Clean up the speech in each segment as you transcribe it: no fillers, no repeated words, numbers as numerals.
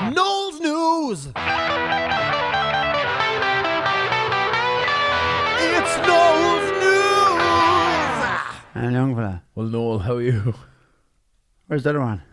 Noel's News! It's Noel's News! And young fella. Well, Noel, how are you? Where's the other one?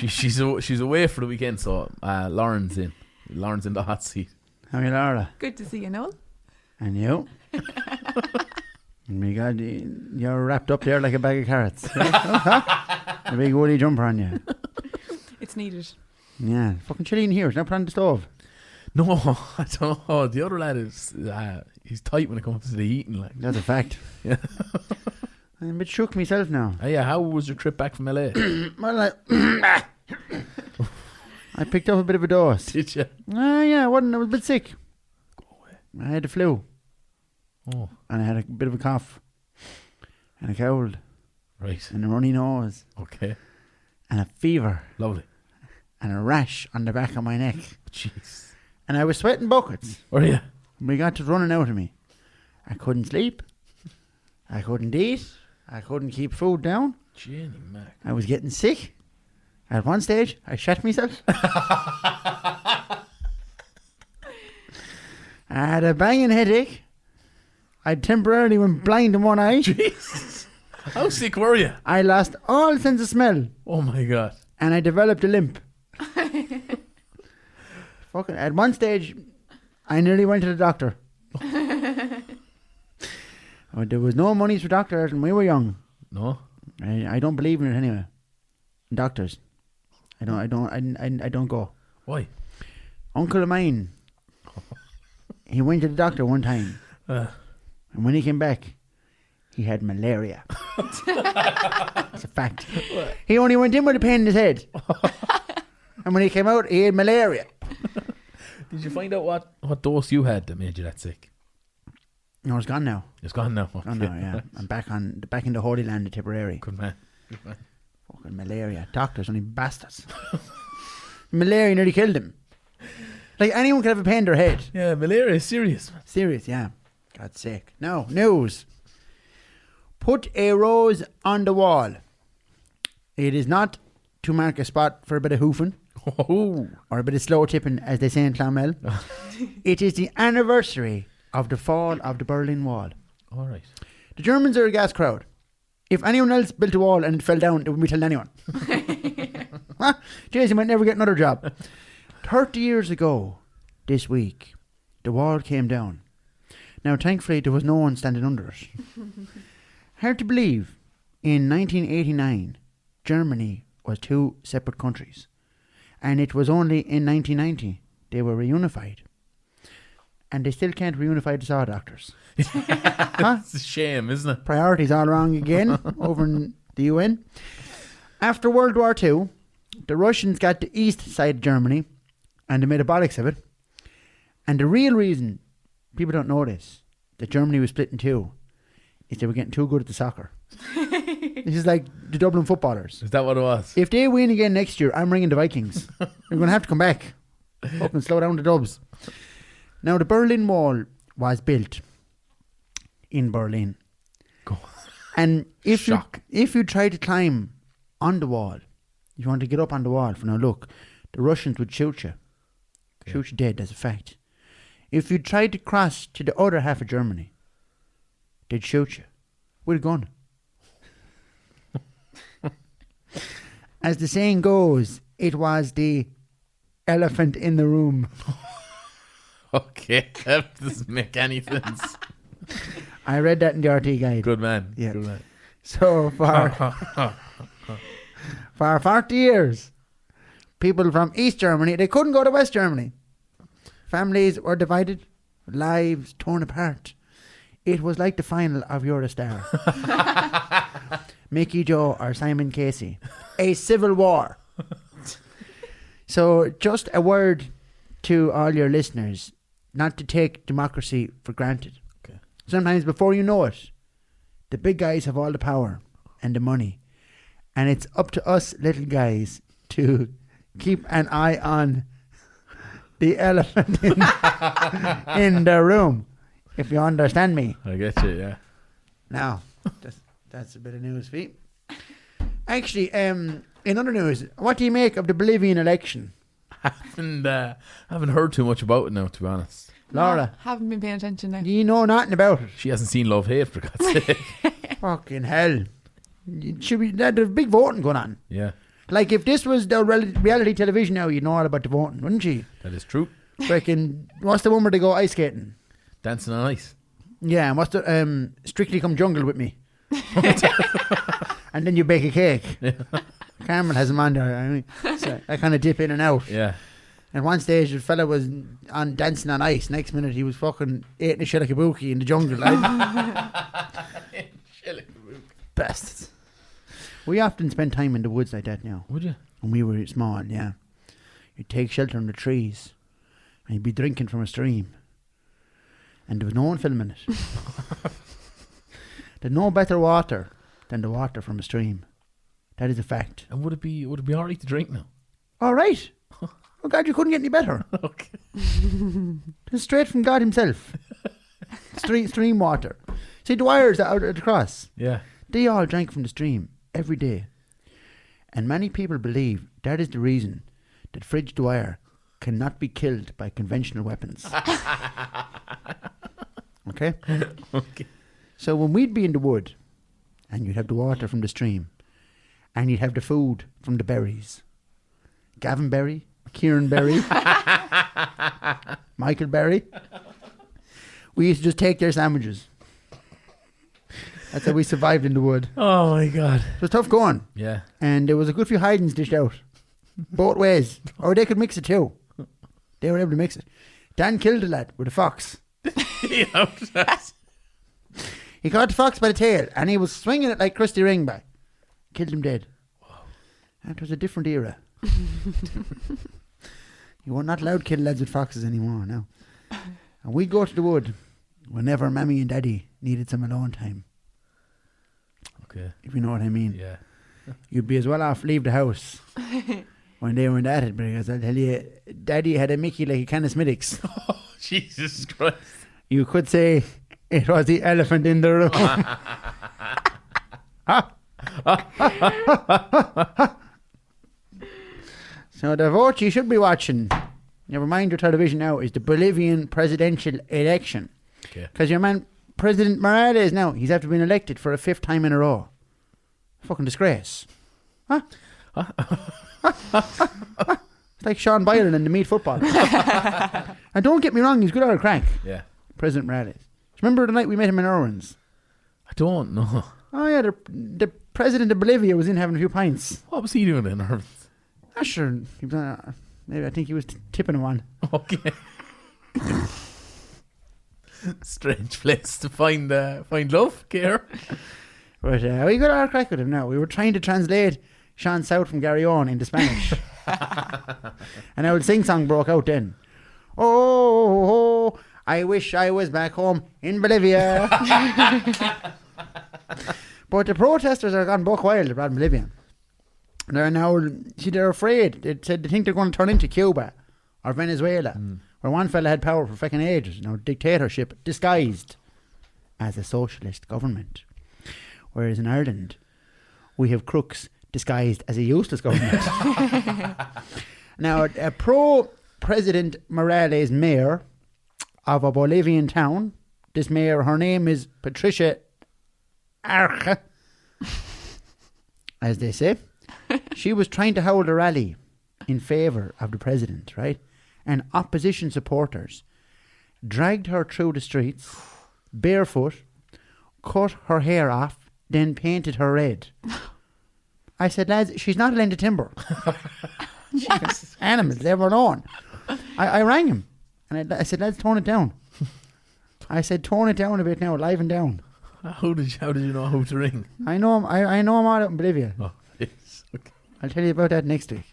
She's away for the weekend, so Lauren's in the hot seat. How are you, Laura? Good to see you, Noel. And you? Oh my God, you're wrapped up there like a bag of carrots. A big woolly jumper on you. It's needed. Yeah, fucking chilly in here. It's now put on the stove. No, I don't know. The other lad is he's tight when it comes to the eating. Like, That's a fact. Yeah. I'm a bit shook myself now. oh, yeah, how was your trip back from LA? Well, I picked up a bit of a dose. Did you? Yeah, I was a bit sick. Go away. I had the flu. Oh, And I had a bit of a cough. And a cold. right. And a runny nose. Okay. And a fever. Lovely. And a rash on the back of my neck. Jeez. And I was sweating buckets. Where are you? We got it running out of me. I couldn't sleep. I couldn't eat. I couldn't keep food down. Jenny Mac. I was getting sick. At one stage, I shat myself. I had a banging headache. I temporarily went blind in one eye. Jesus. How sick were you? I lost all sense of smell. Oh my God. And I developed a limp. Fucking, at one stage, I nearly went to the doctor. But there was no money for doctors when we were young. No? I don't believe in it anyway. Doctors. I don't go. Why? Uncle of mine, he went to the doctor one time. And when he came back, he had malaria. That's a fact. He only went in with a pain in his head. And when he came out, he had malaria. Did you find out what dose you had that made you that sick? No, it's gone now. It's gone now. Oh no, yeah. I'm back in the Holy Land of Tipperary. Good man. Good man. Fucking malaria. Doctors, only bastards. Malaria nearly killed him. Like, anyone could have a pain in their head. Yeah, malaria is serious, man. Serious, yeah. God's sake. Now, news. Put a rose on the wall. It is not to mark a spot for a bit of hoofing. Oh. Or a bit of slow tipping, as they say in Clonmel. It is the anniversary of the fall of the Berlin Wall. All right. The Germans are a gas crowd. If anyone else built a wall and it fell down, it wouldn't be telling anyone. Huh? Jason might never get another job. 30 years ago, this week, the wall came down. Now, thankfully, there was no one standing under it. Hard to believe, in 1989, Germany was two separate countries. And it was only in 1990 they were reunified. And they still can't reunify the Saw Doctors. Huh? It's a shame, isn't it? Priorities all wrong again over in the UN. After World War II, the Russians got the east side of Germany and they made a bollocks of it. And the real reason, people don't know this, that Germany was split in two, is they were getting too good at the soccer. This is like the Dublin footballers. Is that what it was? If they win again next year, I'm ringing the Vikings. They're going to have to come back. Fucking slow down the Dubs. Now, the Berlin Wall was built in Berlin. Go. And if Shock. you try to climb on the wall, if you want to get up on the wall, for now look, the Russians would shoot you. Okay. Shoot you dead, that's a fact. If you tried to cross to the other half of Germany, they'd shoot you with a gun. As the saying goes, it was the elephant in the room. Okay, that doesn't make any sense. I read that in the RT guide. Good man. Yeah. Good man. So for 40 years, people from East Germany, they couldn't go to West Germany. Families were divided, lives torn apart. It was like the final of Eurostar. Mickey Joe or Simon Casey. A civil war. So just a word to all your listeners, not to take democracy for granted. Okay. Sometimes before you know it, the big guys have all the power and the money. And it's up to us little guys to keep an eye on the elephant in the room, if you understand me. I get you, yeah. Now, that's a bit of news for you. Actually, in other news, what do you make of the Bolivian election? Haven't heard too much about it now, to be honest. Laura, Haven't been paying attention now. you know nothing about it. She hasn't seen Love Hate, for God's sake. Fucking hell. It should be, there's big voting going on. Yeah, Like, if this was the reality television now, you'd know all about the voting, wouldn't you? that is true. Freaking, what's the one where they go ice skating? Dancing on Ice. Yeah, and what's the, Strictly Come Jungle with me. And then you bake a cake. Cameron has them on there. I mean, so I kind of dip in and out. Yeah. And one stage, the fella was on Dancing on Ice. Next minute, he was fucking eating a shellakabuki in the jungle. Bastards. We often spend time in the woods like that now. Would you? When we were small, yeah. You'd take shelter in the trees. And you'd be drinking from a stream. And there was no one filming it. There's no better water than the water from a stream. That is a fact. And would it be alright to drink now? All right. Oh God, you couldn't get any better. Okay. It's straight from God himself. Stream water. See the wires out at the cross? Yeah. They all drank from the stream every day. And many people believe that is the reason that Fridge Dwyer cannot be killed by conventional weapons. Okay? Okay. So when we'd be in the wood, and you'd have the water from the stream, and you'd have the food from the berries. Gavin Berry, Kieran Berry, Michael Berry. We used to just take their sandwiches. That's how we survived in the wood. Oh my God. It was tough going. Yeah. And there was a good few hidings dished out. Both ways. Or they could mix it too. They were able to mix it. Dan killed a lad with a fox. You know, that's- He caught the fox by the tail and he was swinging it like Krusty Ringback. Killed him dead. That was a different era. You were not allowed to kill lads with foxes anymore now. And we'd go to the wood whenever Mammy and Daddy needed some alone time. Okay. If you know what I mean. Yeah. You'd be as well off leave the house when they were in at it, because I'll tell you, Daddy had a Mickey like a can of Smittix. Oh, Jesus Christ. You could say it was the elephant in the room. So the vote you should be watching, never mind your television now, is the Bolivian presidential election. Okay. Because your man, President Morales now, he's after being elected for a 5th time in a row. Fucking disgrace. Huh? It's like Sean Byron in the Meat Football. And don't get me wrong, he's good at a crack, Yeah. President Morales. Remember the night we met him in Irwin's? I don't know. Oh yeah, the president of Bolivia was in having a few pints. What was he doing in Irvine? Ah, sure. He was, maybe I think he was tipping him on. Okay. Strange place to find love, care. But we got our crack with him now. We were trying to translate Sean South from Gary Owen into Spanish. And our sing-song broke out then. Oh, I wish I was back home in Bolivia. But the protesters are gone buck wild abroad in Bolivia. They're now, they're afraid. They said they think they're going to turn into Cuba or Venezuela, where one fella had power for fucking ages. Dictatorship disguised as a socialist government. Whereas in Ireland, we have crooks disguised as a useless government. Now, a pro-President Morales mayor of a Bolivian town, this mayor, her name is Patricia Arca, as they say. She was trying to hold a rally in favour of the president, right? And opposition supporters dragged her through the streets, barefoot, cut her hair off, then painted her red. I said, lads, she's not Linda Timber. Animals, they were on. I rang him and I said, lads, tone it down. I said, tone it down a bit now, liven down. How did you know who to ring? I know him. I know him all out in Bolivia. Oh, yes. Okay. I'll tell you about that next week.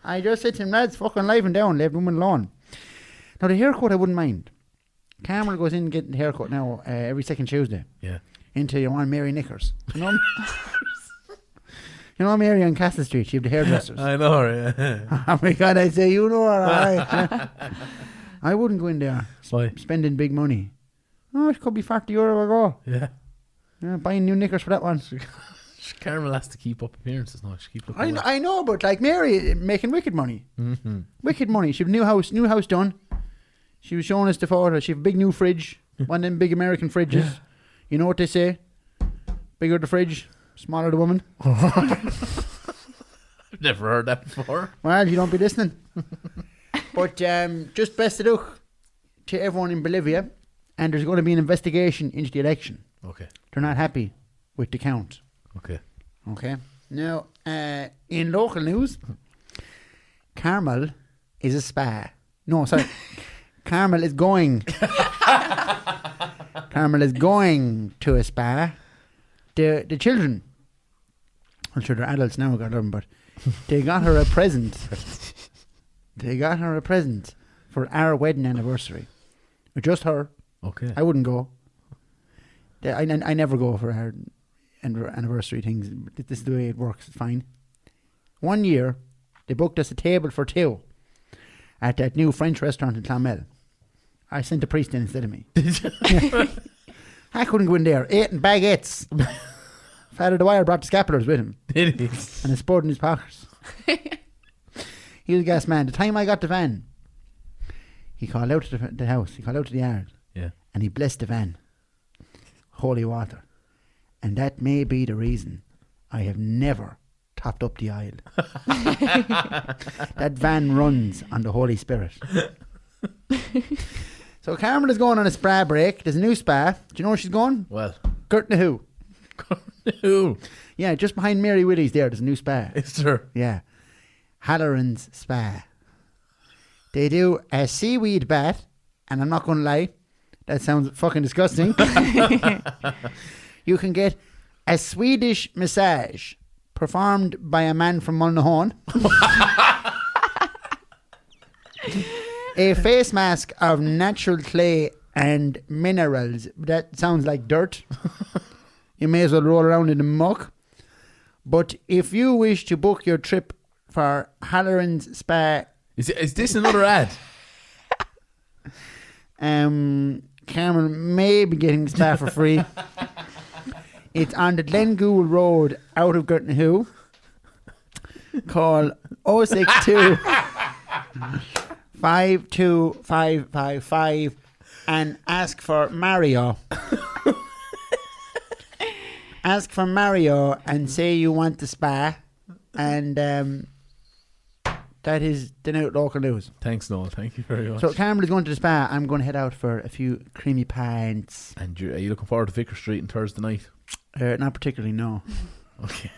I just said to him, lads, fucking liven down, leave the woman alone. Now, the haircut, I wouldn't mind. Cameron goes in getting the haircut now every second Tuesday. Yeah. Into your one Mary Knickers. You know? You know Mary on Castle Street? She have the hairdressers. I know, yeah. Oh my God, I say, you know her, alright. I wouldn't go in there Why? spending big money. Oh, it could be €40 a go. Yeah. Yeah, buying new knickers for that one. Carmel has to keep up appearances now. She keep looking I, well. I know, but like Mary making wicked money. Mm-hmm. Wicked money. She have new house done. She was showing us the photo. She have a big new fridge. One of them big American fridges. You know what they say? Bigger the fridge, smaller the woman. I've never heard that before. Well, you don't be listening. But just best of luck to everyone in Bolivia. And there's going to be an investigation into the election. Okay. They're not happy with the count. Okay. Okay. Now, in local news, Carmel is a spa. No, sorry. Carmel is going. Carmel is going to a spa. The children, I'm sure they're adults now, got them, but they got her a present. They got her a present for our wedding anniversary. Just her. Okay. I wouldn't go. I never go for our anniversary things. This is the way it works. It's fine. 1 year, they booked us a table for two at that new French restaurant in Clonmel. I sent the priest in instead of me. I couldn't go in there. Eating baguettes. Father Dwyer brought the scapulars with him Did he? and a spud in his pockets. He was a gas man. The time I got the van, he called out to the house. He called out to the yard. Yeah. And he blessed the van. Holy water. And that may be the reason I have never topped up the aisle. That van runs on the Holy Spirit. So Carmel is going on a spa break. There's a new spa. Do you know where she's going? Well. Girtnahu. Who? Yeah, just behind Mary Willie's there's a new spa. Is there? Yeah. Halloran's Spa. They do a seaweed bath, and I'm not going to lie, that sounds fucking disgusting. You can get a Swedish massage performed by a man from Mullinahone. A face mask of natural clay and minerals. That sounds like dirt. You may as well roll around in the muck. But if you wish to book your trip for Halloran's Spa, Is this another ad? Cameron may be getting spa for free. It's on the Glengool Road out of Girtnahu. Call 062 52555 and ask for Mario. Ask for Mario and say you want the spa. And that is the new local news. Thanks, Noel. Thank you very much. So Cameron is going to the spa. I'm going to head out for a few creamy pints. And are you looking forward to Vicar Street on Thursday night? Not particularly, no. Okay.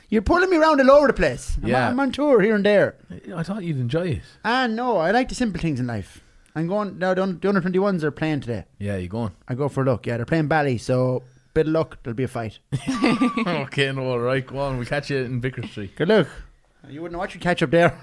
You're pulling me around all over the place. Yeah. I'm on tour here and there. I thought you'd enjoy it. No, I like the simple things in life. I'm going now. The under 21s are playing today. Yeah, you going? I go for a look. Yeah, they're playing Bally, so bit of luck, there'll be a fight. Okay, Noel. Right, go on. We'll catch you in Vicar Street. Good luck. You wouldn't know what you'd catch up there.